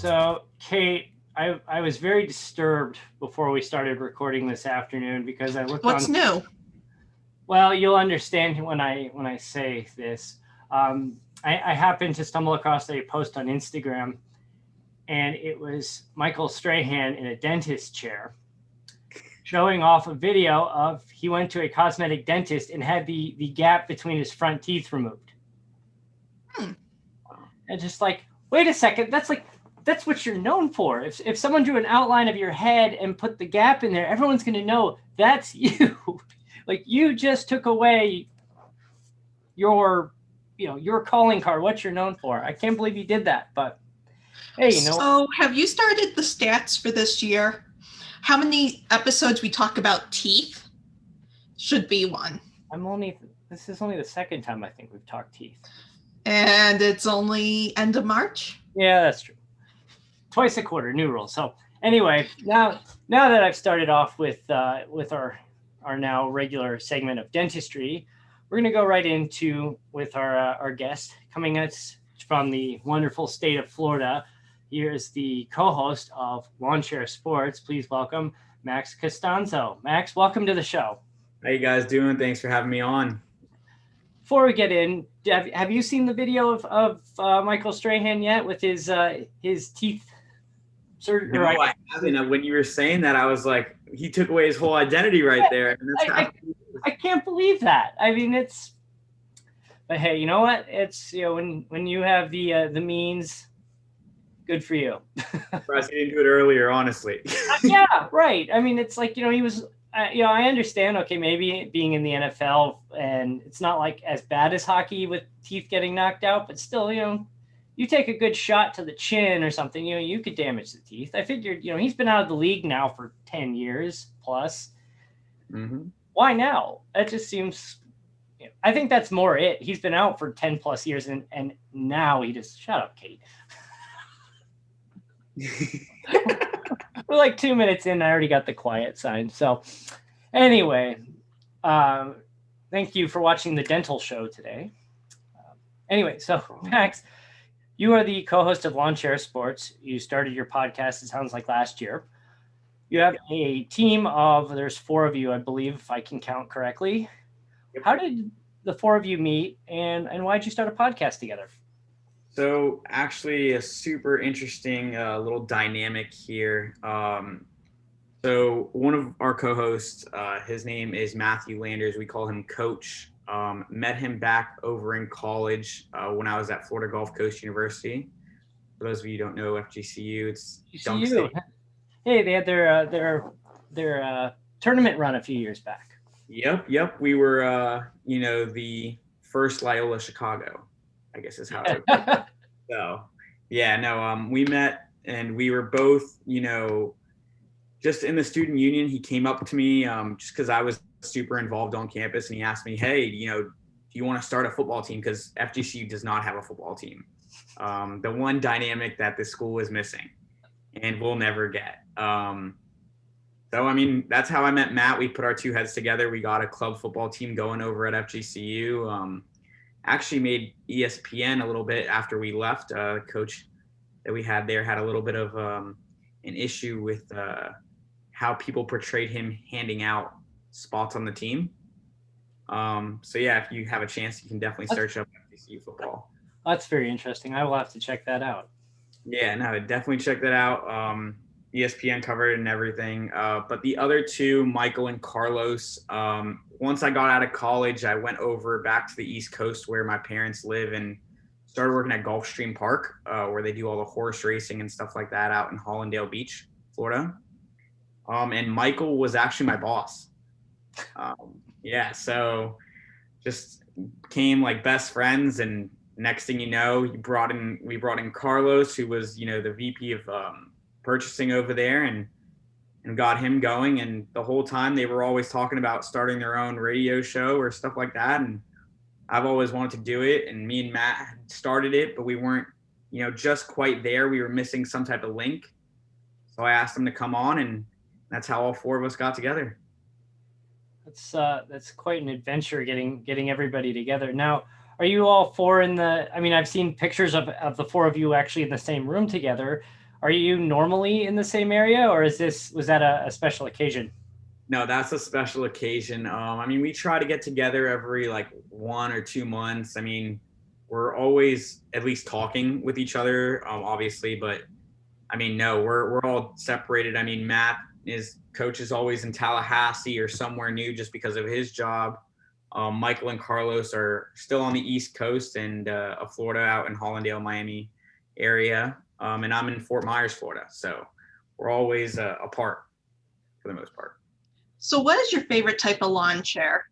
So, Kate, I was very disturbed before we started recording this afternoon because I looked What's new? Well, you'll understand when I say this. I happened to stumble across a post on Instagram, and it was Michael Strahan in a dentist chair showing off a video of he went to a cosmetic dentist and had the gap between his front teeth removed. And just like, wait a second, that's what you're known for. If someone drew an outline of your head and put the gap in there, everyone's going to know that's you. Like, you just took away your calling card, what you're known for. I can't believe you did that, but hey, So have you started the stats for this year? How many episodes we talk about teeth? Should be one. This is only the second time I think we've talked teeth. And it's only end of March? Yeah, that's true. Twice a quarter, new rule. So anyway, now that I've started off with our now regular segment of dentistry, we're going to go right into with our guest coming us from the wonderful state of Florida. Here's the co-host of Lawn Chair Sports. Please welcome Max Costanzo. Max, welcome to the show. How you guys doing? Thanks for having me on. Before we get in, have you seen the video of Michael Strahan yet with his teeth surgery? No, I haven't. When you were saying that, I was like, he took away his whole identity right there. And I can't believe that. I mean, but hey, you know what? It's, when you have the means, good for you. Surprised he didn't do it earlier, honestly. Yeah, right. I mean, it's like, he was, I understand, okay, maybe being in the NFL and it's not like as bad as hockey with teeth getting knocked out, but still, you take a good shot to the chin or something, you could damage the teeth. I figured, he's been out of the league now for 10 years plus. Mm-hmm. Why now? That just seems, I think that's more it. He's been out for 10 plus years and now he just, shut up, Kate. We're like 2 minutes in. I already got the quiet sign. So anyway, thank you for watching the dental show today. Anyway, so Max, you are the co-host of Lawn Chair Sports. You started your podcast, it sounds like last year. You have a team of, there's 4 of you, I believe, if I can count correctly. Yep. How did the 4 of you meet and why'd you start a podcast together? So actually a super interesting little dynamic here. So one of our co-hosts, his name is Matthew Landers. We call him Coach. Met him back over in college when I was at Florida Gulf Coast University. For those of you who don't know FGCU, it's Dunk State. Hey, they had their tournament run a few years back. Yep. We were, the first Loyola Chicago, I guess is how it would. So, yeah, no, we met and we were both, just in the student union. He came up to me just because I was super involved on campus, and he asked me, hey, do you want to start a football team? Because FGCU does not have a football team. The one dynamic that this school is missing and will never get. So, I mean, that's how I met Matt. We put our 2 heads together. We got a club football team going over at FGCU. Actually made ESPN a little bit after we left. Coach that we had there had a little bit of an issue with how people portrayed him handing out spots on the team. So yeah, if you have a chance, you can definitely search up FGCU football. That's very interesting. I will have to check that out. Yeah, no, definitely check that out. ESPN covered and everything. But the other 2, Michael and Carlos, once I got out of college, I went over back to the East Coast where my parents live and started working at Gulfstream Park, where they do all the horse racing and stuff like that out in Hollandale Beach, Florida. And Michael was actually my boss. So just became like best friends. And next thing you know, we brought in Carlos, who was, the VP of purchasing over there, and got him going. And the whole time they were always talking about starting their own radio show or stuff like that. And I've always wanted to do it. And me and Matt started it, but we weren't, just quite there. We were missing some type of link. So I asked him to come on, and that's how all 4 of us got together. That's quite an adventure getting everybody together. Now, are you all 4 I've seen pictures of the 4 of you actually in the same room together. Are you normally in the same area, or was that a special occasion? No, that's a special occasion. I mean, we try to get together every like 1 or 2 months. I mean, we're always at least talking with each other, obviously, but I mean, no, we're all separated. I mean, Matt is coach is always in Tallahassee or somewhere new just because of his job. Michael and Carlos are still on the East Coast and Florida, out in Hollandale, Miami area, and I'm in Fort Myers, Florida. So we're always apart for the most part. So what is your favorite type of lawn chair?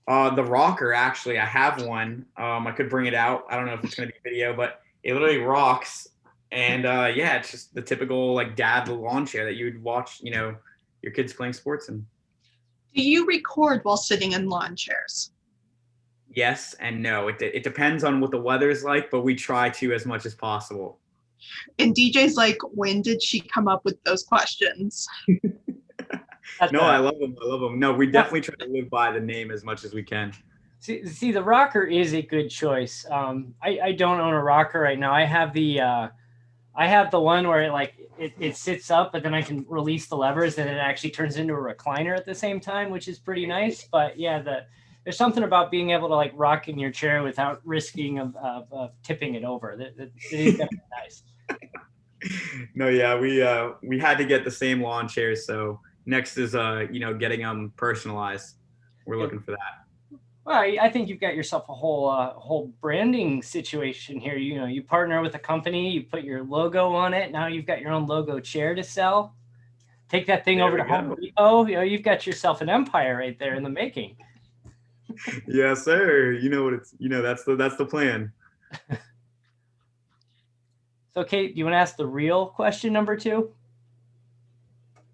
The rocker, actually, I have one. I could bring it out. I don't know if it's going to be video, but it literally rocks. And yeah, it's just the typical like dad lawn chair that you would watch, your kids playing sports in. Do you record while sitting in lawn chairs? Yes and no. It depends on what the weather is like, but we try to as much as possible. And DJ's like, when did she come up with those questions? No, I love them. I love them. No, we definitely try to live by the name as much as we can. See, the rocker is a good choice. I don't own a rocker right now. I have the one where it sits up, but then I can release the levers and it actually turns into a recliner at the same time, which is pretty nice. But yeah, there's something about being able to like rock in your chair without risking of tipping it over. That is definitely nice. No, yeah, we had to get the same lawn chairs, so next is getting them personalized. We're looking for that. Well, I think you've got yourself a whole branding situation here. You partner with a company, you put your logo on it. Now you've got your own logo chair to sell. Take that thing over to Home Depot. You've got yourself an empire right there in the making. Yes, sir. That's the plan. So, Kate, do you want to ask the real question number 2?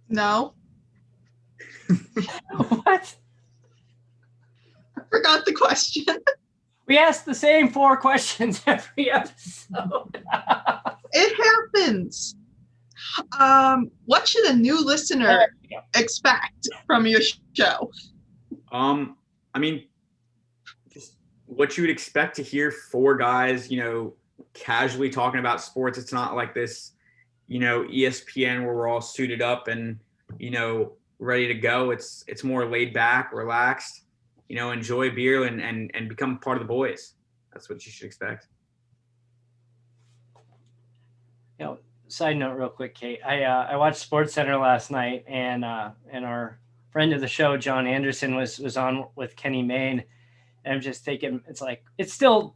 No. What? I forgot the question. We ask the same 4 questions every episode. It happens. What should a new listener expect from your show? I mean, just what you would expect to hear 4 guys, casually talking about sports. It's not like this, ESPN where we're all suited up and, ready to go. It's more laid back, relaxed, enjoy beer and become part of the boys. That's what you should expect. Side note real quick, Kate, I watched SportsCenter last night and our friend of the show, John Anderson, was on with Kenny Mayne. And I'm just thinking, it's like, it still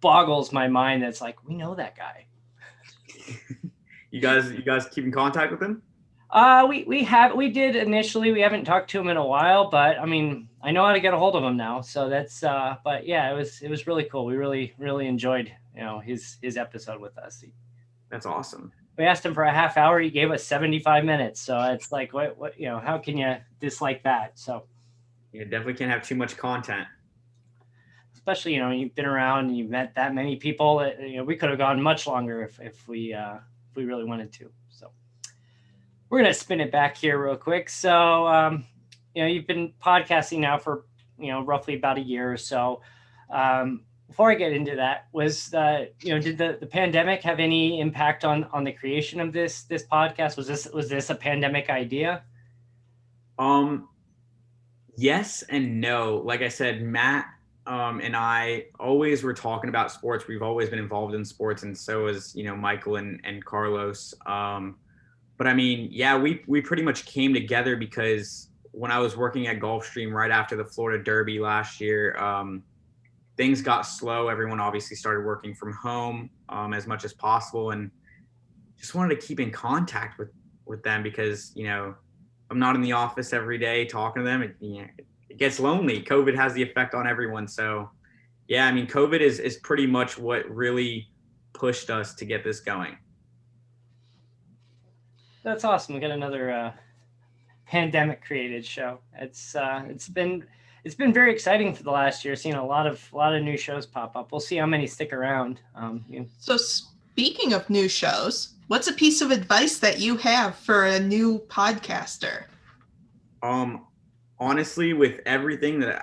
boggles my mind. That's like, we know that guy. You guys keep in contact with him? We did initially. We haven't talked to him in a while, but I mean, I know how to get a hold of him now. So that's but yeah, it was really cool. We really enjoyed, his episode with us. That's awesome. We asked him for a half hour. He gave us 75 minutes. So it's like, what, how can you dislike that? So you definitely can't have too much content. Especially, you've been around and you've met that many people that, we could have gone much longer if we really wanted to. So we're going to spin it back here real quick. So, you've been podcasting now for, roughly about a year or so. Before I get into that, did the pandemic have any impact on the creation of this podcast? Was this a pandemic idea? Yes and no. Like I said, Matt and I always were talking about sports. We've always been involved in sports, and so is Michael and Carlos. But I mean, yeah, we pretty much came together because when I was working at Gulfstream right after the Florida Derby last year, things got slow. Everyone obviously started working from home as much as possible, and just wanted to keep in contact with them because I'm not in the office every day talking to them. It gets lonely. COVID has the effect on everyone. So yeah, I mean, COVID is pretty much what really pushed us to get this going. That's awesome. We got another pandemic created show. It's been very exciting for the last year, seeing a lot of new shows pop up. We'll see how many stick around. So speaking of new shows, what's a piece of advice that you have for a new podcaster? Honestly, with everything that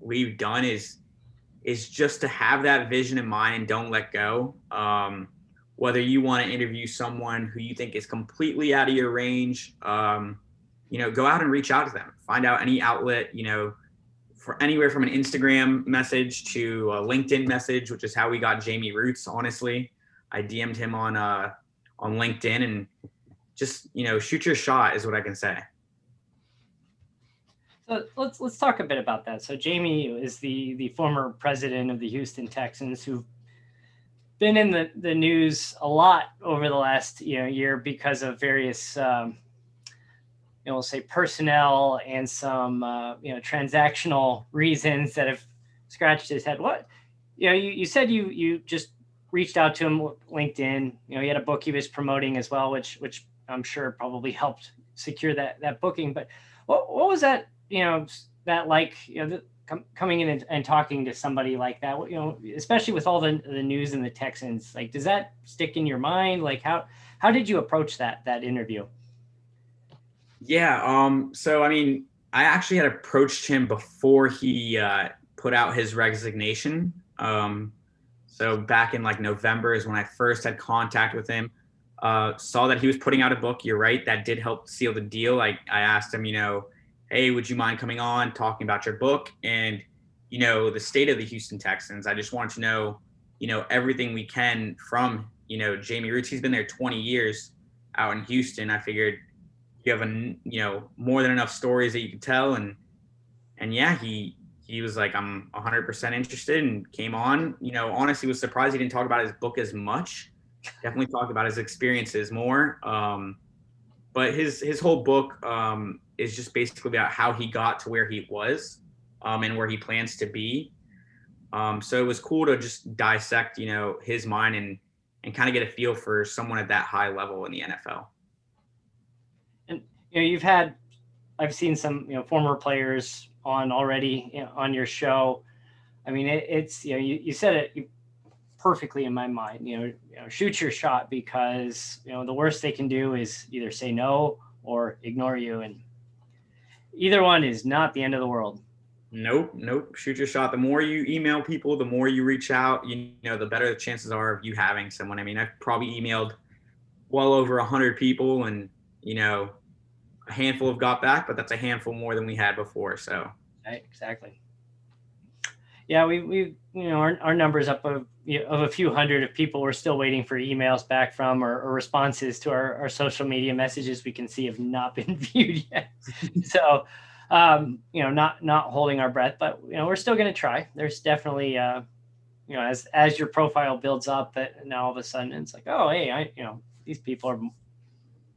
we've done is just to have that vision in mind and don't let go. whether you want to interview someone who you think is completely out of your range, go out and reach out to them. Find out any outlet, for anywhere from an Instagram message to a LinkedIn message, which is how we got Jamey Rootes. Honestly, I DM'd him on LinkedIn, and just shoot your shot is what I can say. So let's talk a bit about that. So Jamey is the former president of the Houston Texans, who've been in the news a lot over the last year because of various we'll say personnel and some transactional reasons that have scratched his head. What you said you just reached out to him with LinkedIn. He had a book he was promoting as well, which I'm sure probably helped secure that booking. But what was that that like coming in and talking to somebody like that, especially with all the news and the Texans, like, does that stick in your mind? Like, how did you approach that interview? Yeah. So, I mean, I actually had approached him before he put out his resignation. So back in like November is when I first had contact with him. Saw that he was putting out a book. You're right. That did help seal the deal. I asked him, hey, would you mind coming on, talking about your book and, the state of the Houston Texans? I just wanted to know, everything we can from, Jamey Rootes. He's been there 20 years out in Houston. I figured you have more than enough stories that you could tell. And yeah, he was like, I'm 100% interested, and came on. Honestly was surprised he didn't talk about his book as much. Definitely talked about his experiences more. But his whole book is just basically about how he got to where he was and where he plans to be. So it was cool to just dissect, his mind and kind of get a feel for someone at that high level in the NFL. And I've seen some former players on already on your show. I mean, it's you said it perfectly in my mind. Shoot your shot, because the worst they can do is either say no or ignore you, and either one is not the end of the world. Nope. Shoot your shot. The more you email people, the more you reach out, the better the chances are of you having someone. I mean, I've probably emailed well over 100 people, and a handful have got back, but that's a handful more than we had before. So right, exactly. Yeah, we our numbers up of a few hundred of people we're still waiting for emails back from, or responses to our social media messages we can see have not been viewed yet. So not holding our breath, but we're still going to try. There's definitely as your profile builds up, that now all of a sudden it's like, oh, hey, these people are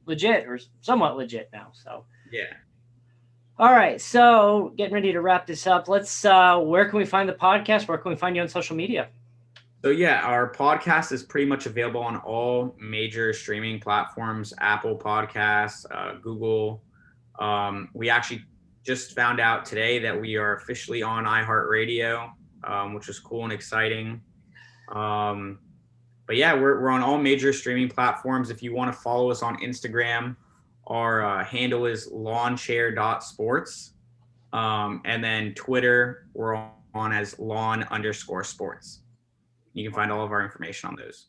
legit or somewhat legit now. So yeah. All right, so getting ready to wrap this up. Let's where can we find the podcast? Where can we find you on social media? So yeah, our podcast is pretty much available on all major streaming platforms: Apple Podcasts, Google. We actually just found out today that we are officially on iHeartRadio, which is cool and exciting. But yeah, we're on all major streaming platforms. If you want to follow us on Instagram, our handle is lawnchair.sports. And then Twitter, we're on as lawn_sports. You can find all of our information on those.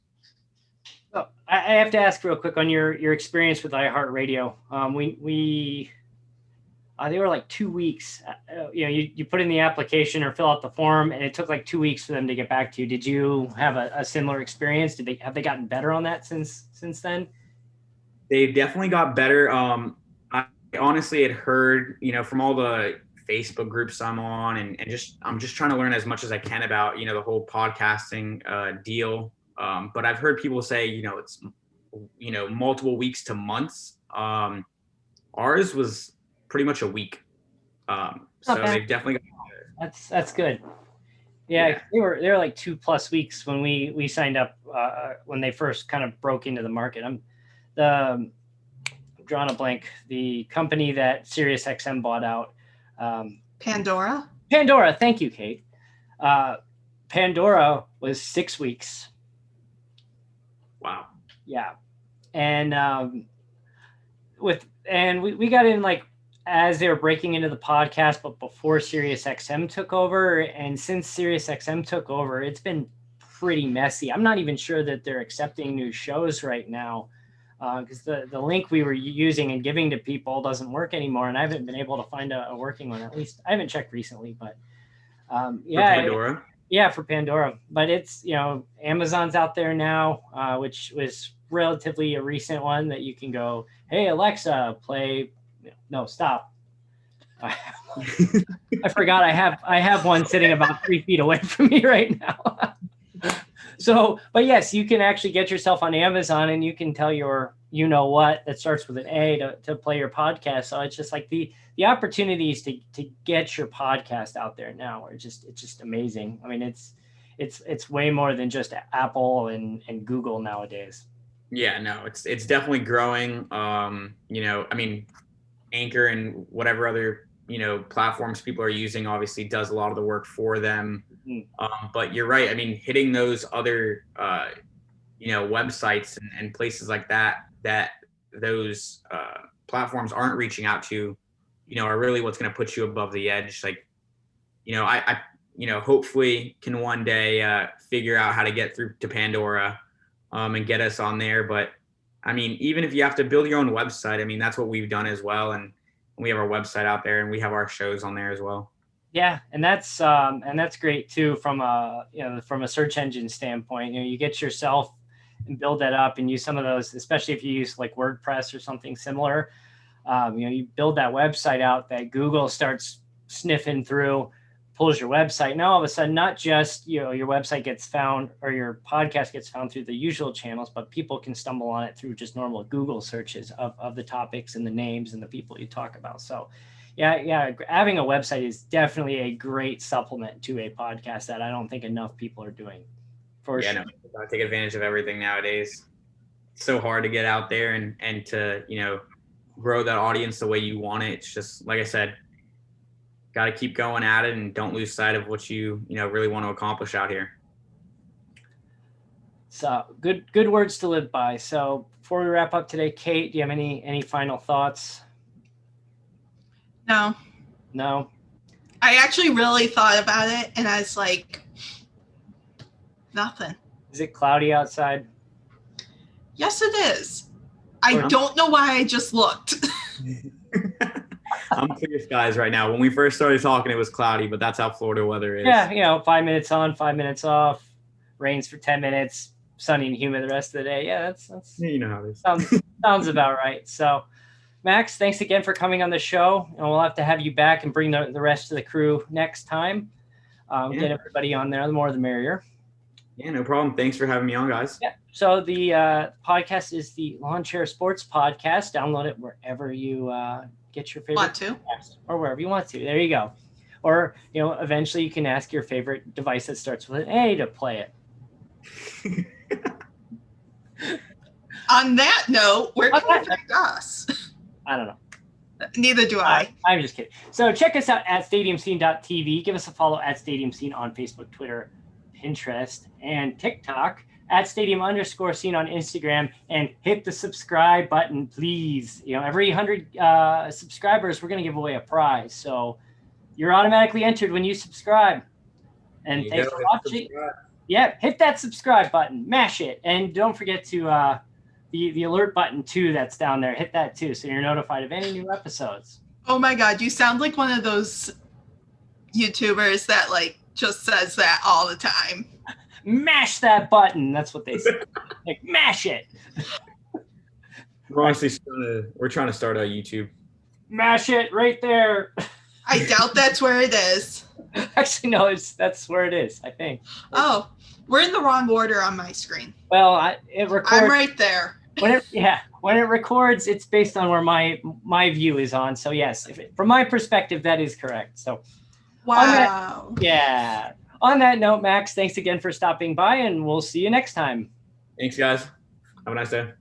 Oh, I have to ask real quick on your experience with iHeartRadio. They were like 2 weeks. You put in the application or fill out the form, and it took like 2 weeks for them to get back to you. Did you have a similar experience? Have they gotten better on that since then? They definitely got better. I honestly had heard, from all the Facebook groups I'm on, and I'm just trying to learn as much as I can about, the whole podcasting deal. But I've heard people say, it's, multiple weeks to months. Ours was pretty much a week. So they've definitely got better. That's good. Yeah. They were like 2+ weeks when we signed up when they first kind of broke into the market. I'm drawing a blank. The company that SiriusXM bought out. Pandora. Thank you, Kate. Pandora was 6 weeks. Wow. Yeah. And we got in like as they were breaking into the podcast, but before SiriusXM took over. And since SiriusXM took over, it's been pretty messy. I'm not even sure that they're accepting new shows right now, because the link we were using and giving to people doesn't work anymore, and I haven't been able to find a working one. At least I haven't checked recently, but yeah. For Pandora? Yeah, for Pandora. But it's, Amazon's out there now, which was relatively a recent one that you can go, hey, Alexa, play. No, stop. I forgot I have one sitting about 3 feet away from me right now. So, but yes, you can actually get yourself on Amazon and you can tell your, what that starts with an A to play your podcast. So it's just like the opportunities to get your podcast out there now are it's just amazing. I mean, it's way more than just Apple and Google nowadays. Yeah, no, it's definitely growing. Anchor and whatever other, platforms people are using obviously does a lot of the work for them. Mm-hmm. But you're right. I mean, hitting those other, websites and places like that those platforms aren't reaching out to, are really what's going to put you above the edge. Like, I hopefully can one day figure out how to get through to Pandora and get us on there. But I mean, even if you have to build your own website, I mean, that's what we've done as well. And we have our website out there and we have our shows on there as well. Yeah. And that's great too, from a search engine standpoint. You get yourself and build that up and use some of those, especially if you use like WordPress or something similar. You build that website out that Google starts sniffing through, pulls your website. Now, all of a sudden, not just, your website gets found or your podcast gets found through the usual channels, but people can stumble on it through just normal Google searches of the topics and the names and the people you talk about. So yeah, having a website is definitely a great supplement to a podcast that I don't think enough people are doing. For sure. No, I take advantage of everything nowadays. It's so hard to get out there and to, grow that audience the way you want it. It's just, like I said, got to keep going at it and don't lose sight of what you really want to accomplish out here. So good words to live by. So before we wrap up today, Kate, do you have any final thoughts? No. I actually really thought about it and I was like, nothing. Is it cloudy outside? Yes, it is. I don't know why I just looked. I'm clear skies right now. When we first started talking, it was cloudy, but that's how Florida weather is. Yeah, 5 minutes on, 5 minutes off, rains for 10 minutes, sunny and humid the rest of the day. Yeah, that's how it is. Sounds about right. So, Max, thanks again for coming on the show, and we'll have to have you back and bring the rest of the crew next time. Get everybody on there. The more, the merrier. Yeah, no problem. Thanks for having me on, guys. Yeah. So the podcast is the Lawn Chair Sports Podcast. Download it wherever you get your favorite podcast, or wherever you want to. There you go. Or, eventually you can ask your favorite device that starts with an A to play it. On that note, where can you find us? I don't know. Neither do I. I'm just kidding. So check us out at stadiumscene.tv. Give us a follow at Stadium Scene on Facebook, Twitter, Pinterest, and TikTok, at Stadium_Scene on Instagram, and hit the subscribe button, please. Every 100 subscribers, we're going to give away a prize. So you're automatically entered when you subscribe. And thanks for watching. Yeah, hit that subscribe button, mash it. And don't forget to the alert button too that's down there. Hit that too, so you're notified of any new episodes. Oh my God, you sound like one of those YouTubers that just says that all the time. Mash that button. That's what they say. Mash it. We're honestly trying to start a YouTube. Mash it right there. I doubt that's where it is. Actually, no, that's where it is, I think. Oh, we're in the wrong order on my screen. Well, it records. I'm right there. When it records, it's based on where my view is on. So yes, from my perspective, that is correct. So. Wow. On that note, Max, thanks again for stopping by, and we'll see you next time. Thanks, guys. Have a nice day.